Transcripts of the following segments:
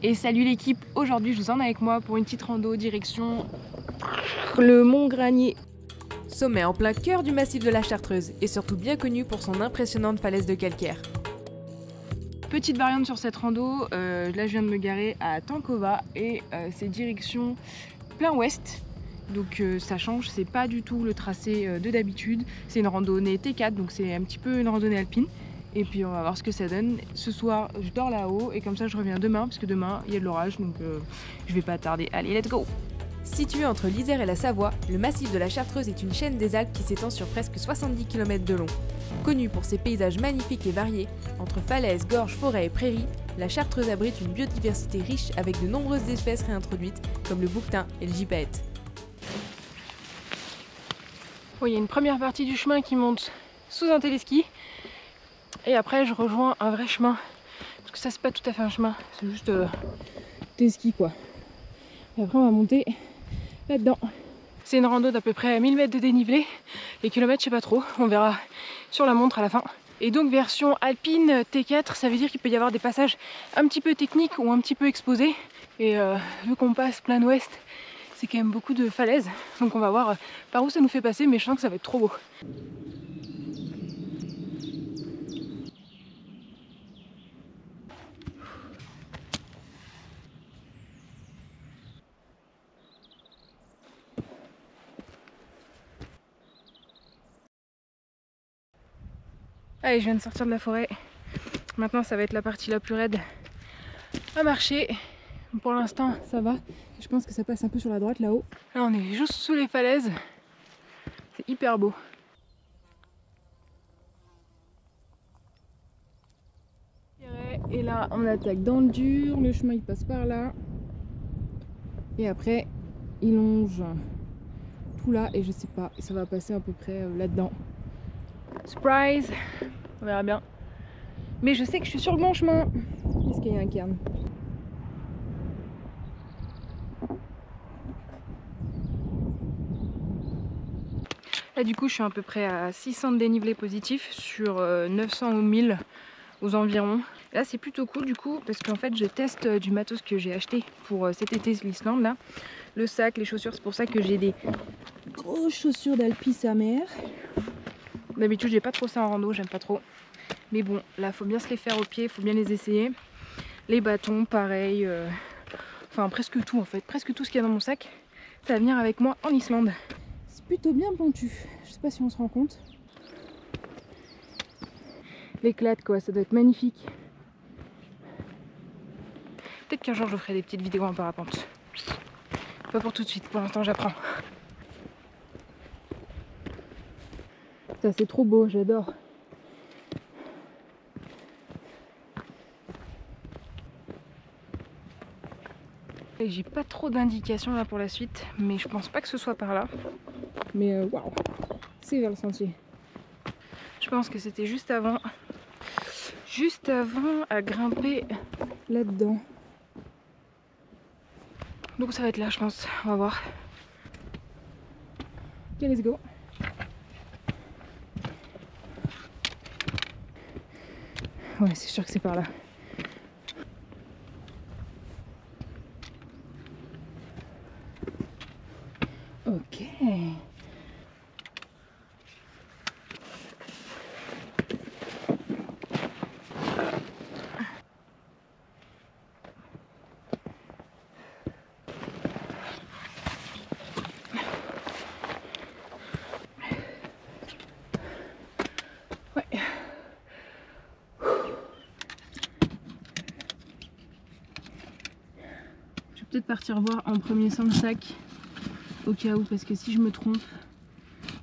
Et salut l'équipe, aujourd'hui je vous emmène avec moi pour une petite rando direction le Mont Granier. Sommet en plein cœur du massif de la Chartreuse et surtout bien connu pour son impressionnante falaise de calcaire. Petite variante sur cette rando, là je viens de me garer à Tankova et c'est direction plein ouest. Donc ça change, c'est pas du tout le tracé de d'habitude. C'est une randonnée T4, donc c'est un petit peu une randonnée alpine. Et puis on va voir ce que ça donne. Ce soir je dors là-haut et comme ça je reviens demain parce que demain il y a de l'orage, donc je vais pas tarder. Allez, let's go! Situé entre l'Isère et la Savoie, le massif de la Chartreuse est une chaîne des Alpes qui s'étend sur presque 70 km de long. Connue pour ses paysages magnifiques et variés, entre falaises, gorges, forêts et prairies, la Chartreuse abrite une biodiversité riche avec de nombreuses espèces réintroduites comme le bouquetin et le gypaète. Bon, il y a une première partie du chemin qui monte sous un téléski. Et après je rejoins un vrai chemin. Parce que ça c'est pas tout à fait un chemin, c'est juste des skis quoi. Et après on va monter là-dedans. C'est une rando d'à peu près 1000 mètres de dénivelé. Les kilomètres je sais pas trop, on verra sur la montre à la fin. Et donc version alpine T4, ça veut dire qu'il peut y avoir des passages un petit peu techniques ou un petit peu exposés. Et vu qu'on passe plein ouest, c'est quand même beaucoup de falaises. Donc on va voir par où ça nous fait passer, mais je sens que ça va être trop beau. Allez, je viens de sortir de la forêt. Maintenant, ça va être la partie la plus raide à marcher. Pour l'instant, ça va. Je pense que ça passe un peu sur la droite là-haut. Là, on est juste sous les falaises. C'est hyper beau. Et là, on attaque dans le dur. Le chemin, il passe par là. Et après, il longe tout là. Et je sais pas, ça va passer à peu près là-dedans. Surprise! On verra bien. Mais je sais que je suis sur le bon chemin. Est-ce qu'il y a un cairn? Là du coup je suis à peu près à 600 de dénivelé positif sur 900 ou 1000 aux environs. Là c'est plutôt cool du coup parce qu'en fait je teste du matos que j'ai acheté pour cet été l'Islande là. Le sac, les chaussures, c'est pour ça que j'ai des grosses chaussures d'alpi sa mère. D'habitude j'ai pas trop ça en rando, j'aime pas trop. Mais bon, là faut bien se les faire au pied, faut bien les essayer. Les bâtons, pareil. Enfin presque tout en fait, presque tout ce qu'il y a dans mon sac, ça va venir avec moi en Islande. C'est plutôt bien pentu, je sais pas si on se rend compte. L'éclate quoi, ça doit être magnifique. Peut-être qu'un jour je ferai des petites vidéos en parapente. Pas pour tout de suite, pour l'instant j'apprends. Ça c'est trop beau, j'adore. J'ai pas trop d'indications là pour la suite, mais je pense pas que ce soit par là. Mais waouh, c'est vers le sentier. Je pense que c'était juste avant à grimper là-dedans. Donc ça va être là je pense, on va voir. Ok, let's go. Ouais, c'est sûr que c'est par là. Ok. Ouais. Je vais peut-être partir voir en premier sans le sac. Au cas où, parce que si je me trompe,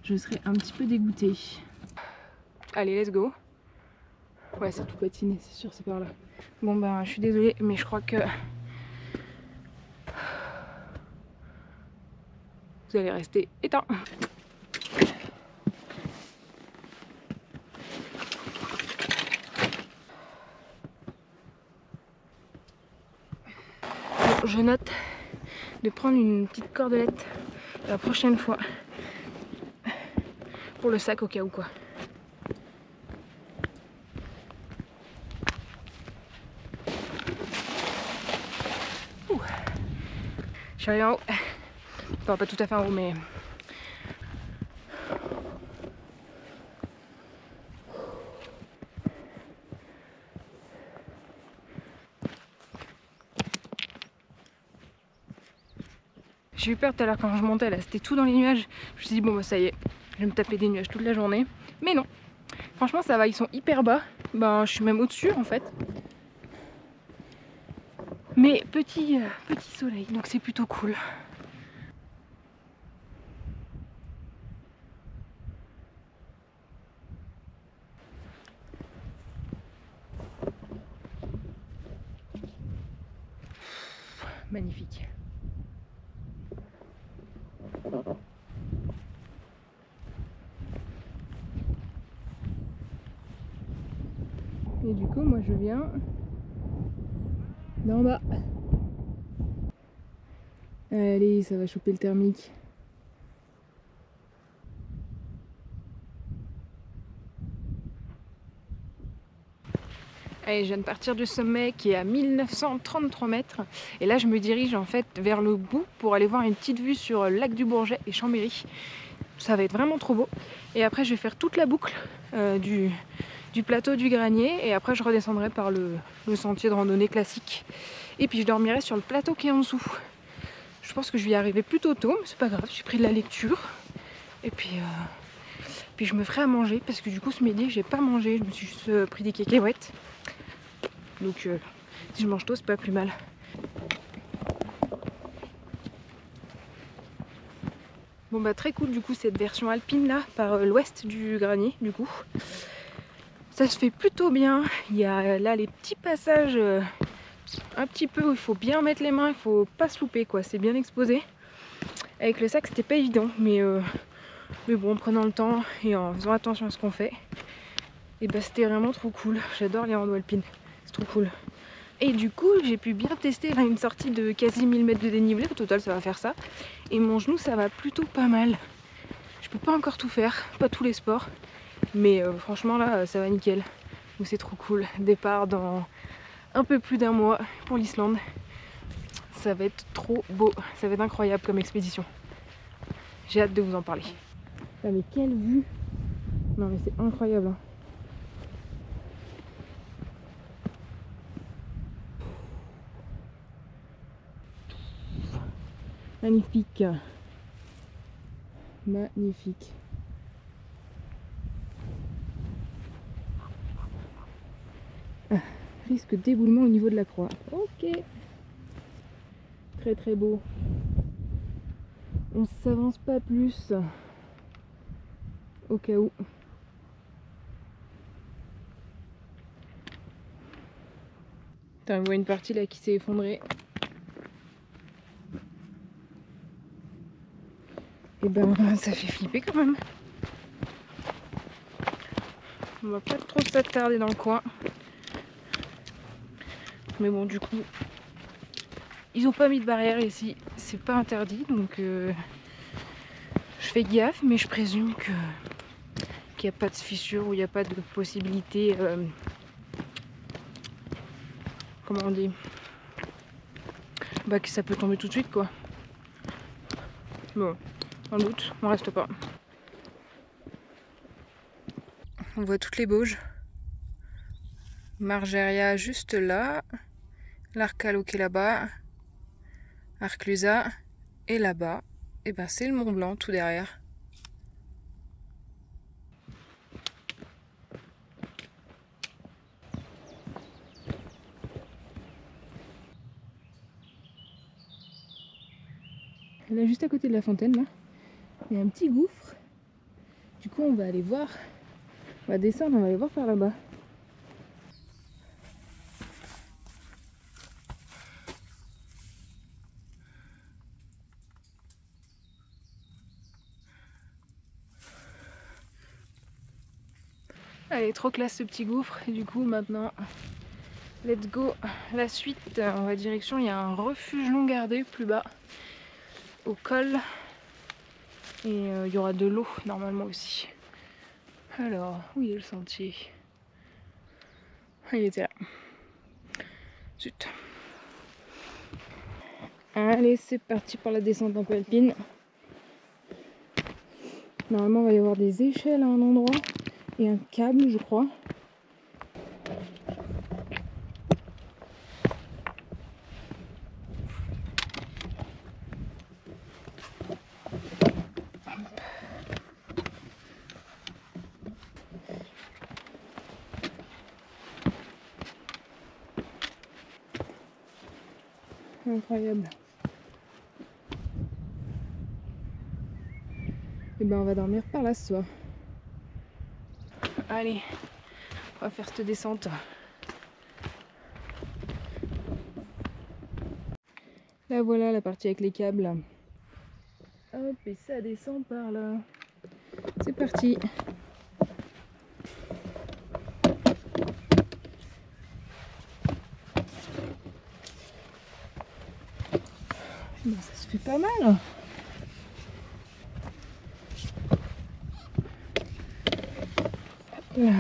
je serais un petit peu dégoûtée. Allez, let's go. Ouais, c'est tout patiné, c'est sûr, c'est par là. Bon ben, je suis désolée, mais je crois que vous allez rester éteint. Bon, je note de prendre une petite cordelette la prochaine fois pour le sac au cas où quoi. suis arrivée en haut. Enfin, pas tout à fait en haut, mais... J'ai eu peur tout à l'heure quand je montais, là c'était tout dans les nuages. Je me suis dit bon bah ça y est, je vais me taper des nuages toute la journée. Mais non, franchement ça va, ils sont hyper bas. Ben je suis même au-dessus en fait. Mais petit soleil, donc c'est plutôt cool. Magnifique. Et du coup, moi je viens d'en bas. Allez, ça va choper le thermique. Allez, je viens de partir du sommet qui est à 1933 mètres. Et là, je me dirige en fait vers le bout pour aller voir une petite vue sur le lac du Bourget et Chambéry. Ça va être vraiment trop beau. Et après, je vais faire toute la boucle du plateau du Granier. Et après, je redescendrai par le sentier de randonnée classique. Et puis, je dormirai sur le plateau qui est en dessous. Je pense que je vais y arriver plutôt tôt, mais c'est pas grave. J'ai pris de la lecture. Et puis je me ferai à manger parce que du coup, ce midi, j'ai pas mangé. Je me suis juste pris des cacahuètes. Donc si je mange tôt, c'est pas plus mal. Bon bah très cool du coup cette version alpine là par l'ouest du Granier du coup. Ça se fait plutôt bien. Il y a là les petits passages un petit peu où il faut bien mettre les mains, il faut pas se louper quoi, c'est bien exposé. Avec le sac c'était pas évident mais bon en prenant le temps et en faisant attention à ce qu'on fait, et bah c'était vraiment trop cool. J'adore les randos alpines, c'est trop cool. Et du coup j'ai pu bien tester là, une sortie de quasi 1000 mètres de dénivelé, au total ça va faire ça. Et mon genou ça va plutôt pas mal. Je peux pas encore tout faire, pas tous les sports. Mais franchement là ça va nickel. Donc c'est trop cool. Départ dans un peu plus d'un mois pour l'Islande. Ça va être trop beau, ça va être incroyable comme expédition. J'ai hâte de vous en parler. Ah mais quelle vue! Non mais c'est incroyable hein. Magnifique. Magnifique. Ah, risque d'éboulement au niveau de la croix. Ok. Très très beau. On s'avance pas plus. Au cas où. Putain, on voit une partie là qui s'est effondrée. Et ben ça fait flipper quand même. On va pas trop s'attarder dans le coin. Mais bon du coup ils ont pas mis de barrière ici, c'est pas interdit donc je fais gaffe, mais je présume qu'il n'y a pas de fissure ou il n'y a pas de possibilité comment on dit, bah que ça peut tomber tout de suite quoi. Bon, en doute, on reste pas. On voit toutes les Bauges. Margeria juste là, l'Arcalo qui est là-bas, Arclusa, et là-bas, et ben c'est le Mont Blanc tout derrière. Là juste à côté de la fontaine là, il y a un petit gouffre. Du coup on va aller voir, on va descendre, on va aller voir par là-bas. Allez, trop classe ce petit gouffre. Et du coup maintenant, let's go. La suite, on va direction, il y a un refuge non gardé plus bas, au col. Et il y aura de l'eau normalement aussi. Alors, où est le sentier? Ah, il était là. Zut. Allez, c'est parti pour la descente un peu alpine. Normalement, il va y avoir des échelles à un endroit et un câble, je crois. Incroyable. Et ben on va dormir par là ce soir. Allez, on va faire cette descente. Là voilà la partie avec les câbles. Hop, et ça descend par là. C'est parti. Ben, ça se fait pas mal. Hop là.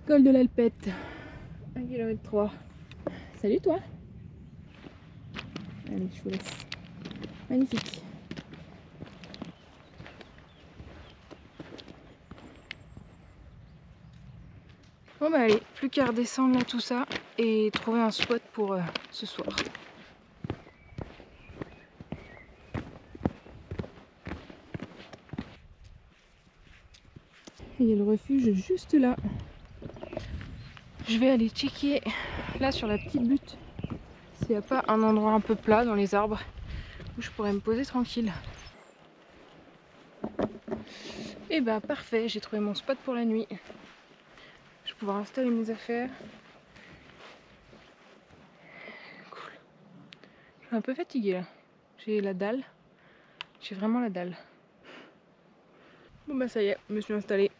Col de l'Alpette, 1,3 km. Salut toi. Allez, je vous laisse. Magnifique. Bon bah allez, plus qu'à redescendre là tout ça et trouver un spot pour ce soir. Il y a le refuge juste là. Je vais aller checker là sur la petite butte s'il n'y a pas un endroit un peu plat dans les arbres où je pourrais me poser tranquille. Et bah parfait, j'ai trouvé mon spot pour la nuit. Je vais pouvoir installer mes affaires. Cool. Je suis un peu fatiguée là. J'ai la dalle. J'ai vraiment la dalle. Bon bah ça y est, je me suis installée.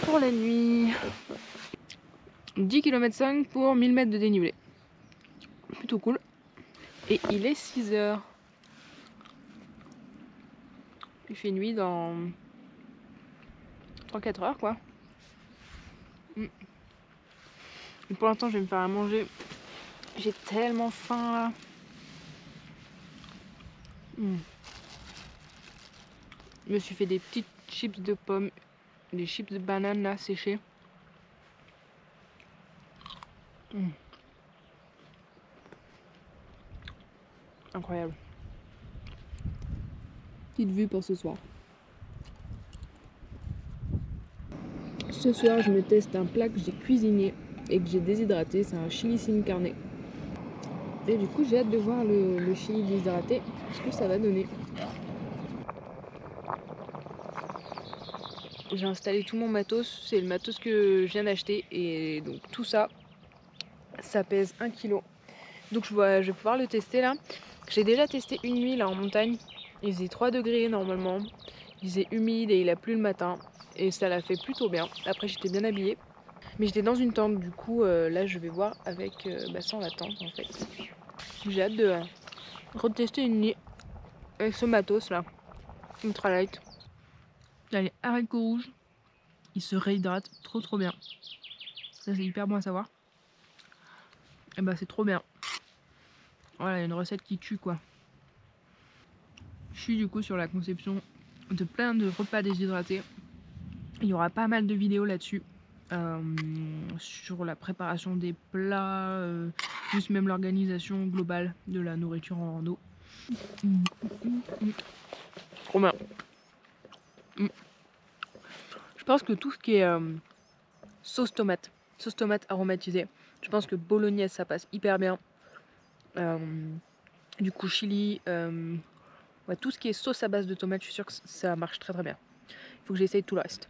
Pour la nuit. 10 km 5 pour 1000 mètres de dénivelé. Plutôt cool. Et il est 6 h. Il fait nuit dans 3-4 heures quoi. Et pour l'instant je vais me faire à manger. J'ai tellement faim là. Je me suis fait des petites chips de pommes, des chips de banane là séchées. Incroyable. Petite vue pour ce soir. Ce soir, je me teste un plat que j'ai cuisiné et que j'ai déshydraté. C'est un chili sin carne. Et du coup, j'ai hâte de voir le chili déshydraté, ce que ça va donner. J'ai installé tout mon matos. C'est le matos que je viens d'acheter. Et donc tout ça, ça pèse 1 kg. Donc je vais pouvoir le tester là. J'ai déjà testé une nuit là en montagne. Il faisait 3 degrés normalement. Il faisait humide et il a plu le matin. Et ça l'a fait plutôt bien. Après j'étais bien habillée. Mais j'étais dans une tente, du coup là je vais voir avec sans la tente en fait. J'ai hâte de retester une nuit avec ce matos là. Ultralight. Là les haricots rouges, ils se réhydratent trop bien. Ça c'est hyper bon à savoir. Et bah c'est trop bien. Voilà, une recette qui tue quoi. Je suis du coup sur la conception de plein de repas déshydratés. Il y aura pas mal de vidéos là-dessus. Sur la préparation des plats, juste même l'organisation globale de la nourriture en rando. Trop bien. Je pense que tout ce qui est sauce tomate aromatisée, je pense que bolognaise ça passe hyper bien. Du coup chili, ouais, tout ce qui est sauce à base de tomate, je suis sûre que ça marche très bien. Il faut que j'essaye tout le reste.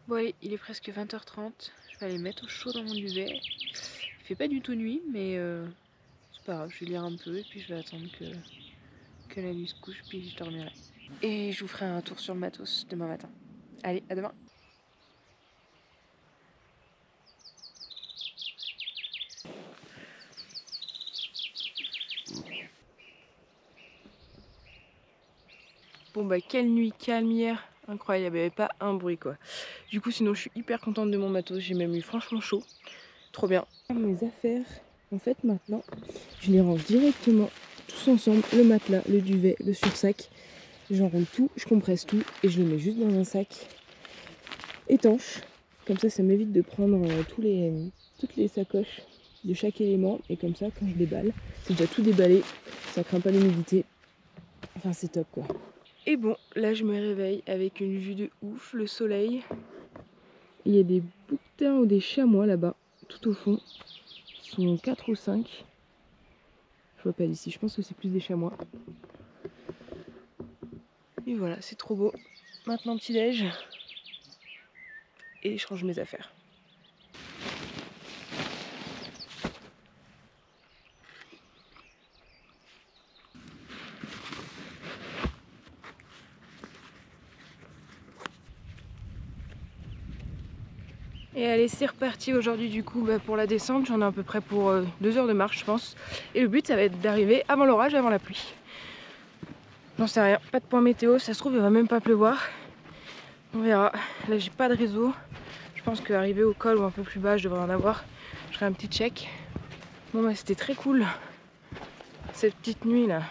Bon allez, il est presque 20h30. Je vais aller mettre au chaud dans mon duvet. Il fait pas du tout nuit, mais c'est pas grave, je vais lire un peu et puis je vais attendre que la nuit se couche, puis je dormirai. Et je vous ferai un tour sur le matos demain matin. Allez, à demain. Bon bah quelle nuit calme hier, incroyable, il n'y avait pas un bruit quoi. Du coup sinon je suis hyper contente de mon matos, j'ai même eu franchement chaud, trop bien. Mes affaires, en fait maintenant, je les range directement tous ensemble, le matelas, le duvet, le sursac. J'enroule tout, je compresse tout et je le mets juste dans un sac étanche. Comme ça m'évite de prendre toutes les sacoches de chaque élément. Et comme ça quand je déballe, c'est déjà tout déballé, ça craint pas l'humidité. Enfin c'est top quoi. Et bon, là je me réveille avec une vue de ouf, le soleil. Il y a des bouquetins ou des chamois là-bas, tout au fond. Ils sont 4 ou 5. Je vois pas d'ici, je pense que c'est plus des chamois. Et voilà, c'est trop beau. Maintenant petit déj. Et je range mes affaires. Et allez, c'est reparti aujourd'hui du coup pour la descente. J'en ai à peu près pour 2 heures de marche je pense. Et le but ça va être d'arriver avant l'orage, avant la pluie. J'en sais rien, pas de point météo, ça se trouve il va même pas pleuvoir. On verra. Là j'ai pas de réseau. Je pense qu'arriver au col ou un peu plus bas je devrais en avoir. Je ferai un petit check. Bon bah c'était très cool cette petite nuit là.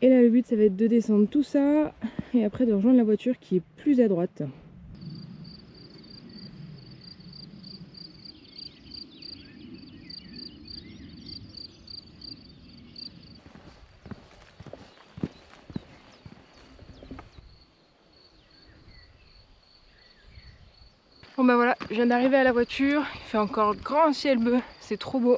Et là le but ça va être de descendre tout ça et après de rejoindre la voiture qui est plus à droite. Bon bah voilà, je viens d'arriver à la voiture, il fait encore grand ciel bleu, c'est trop beau.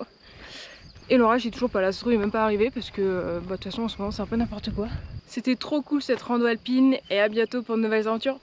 Et l'orage est toujours pas là, ce truc est même pas arrivé parce que de toute façon en ce moment c'est un peu n'importe quoi. C'était trop cool cette rando alpine et à bientôt pour de nouvelles aventures.